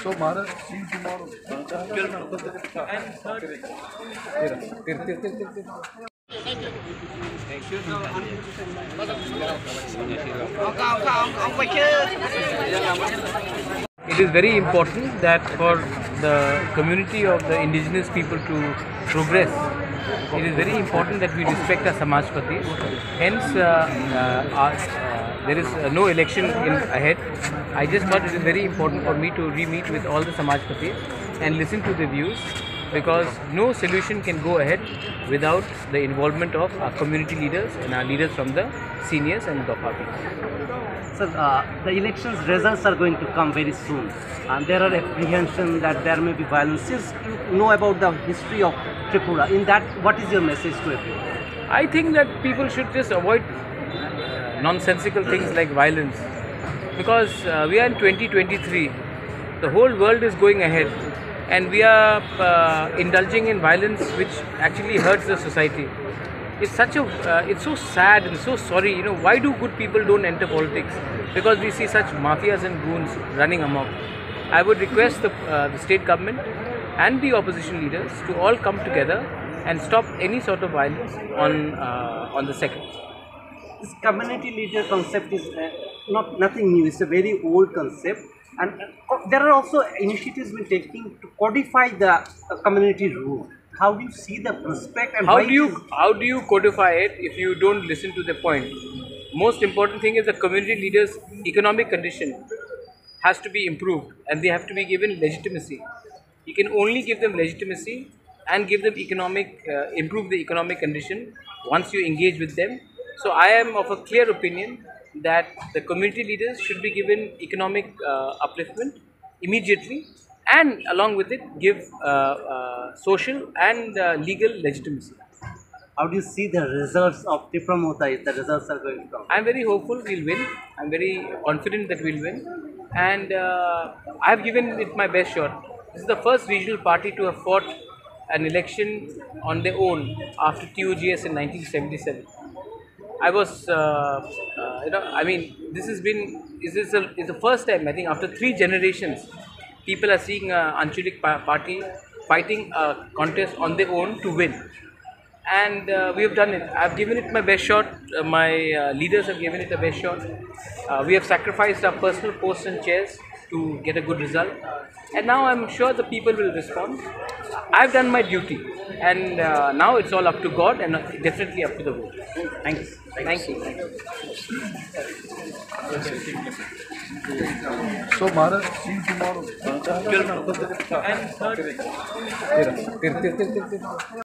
So Bharat, see you tomorrow. It is very important that for the community of the indigenous people to progress, it is very important that we respect our Samajpatis. Hence, there is no election ahead. I just thought it is very important for me to re-meet with all the Samajpatis and listen to their views, because no solution can go ahead without the involvement of our community leaders and our leaders from the seniors and the parties. Sir, the elections results are going to come very soon, and there are apprehensions that there may be violence. Since you know about the history of Tripura, in that, what is your message to everyone? I think that people should just avoid nonsensical things like violence, because we are in 2023. The whole world is going ahead, and we are indulging in violence which actually hurts the society. It's it's so sad and so sorry. You know, why do good people don't enter politics? Because we see such mafias and goons running amok. I would request the state government and the opposition leaders to all come together and stop any sort of violence on the second. This community leader concept is nothing new. It's a very old concept, and there are also initiatives being taken to codify the community rule. How do you see the prospect, and how do you codify it if you don't listen to the point? Most important thing is the community leaders' economic condition has to be improved, and they have to be given legitimacy. You can only give them legitimacy and give them improve the economic condition once you engage with them. So I am of a clear opinion that the community leaders should be given economic upliftment immediately, and along with it give social and legal legitimacy. How do you see the results of Tipra Motha if the results are going to come? I am very hopeful we'll win. I am very confident that we'll win, and I have given it my best shot. This is the first regional party to have fought an election on their own after TOGS in 1977. I was, this is the first time, I think, after 3 generations, people are seeing Anchalik party fighting a contest on their own to win. And we have done it. I have given it my best shot. My leaders have given it a best shot. We have sacrificed our personal posts and chairs to get a good result. And now I'm sure the people will respond. I've done my duty. And now it's all up to God and definitely up to the vote. Thank you. Thank you. So Bharat, see you tomorrow.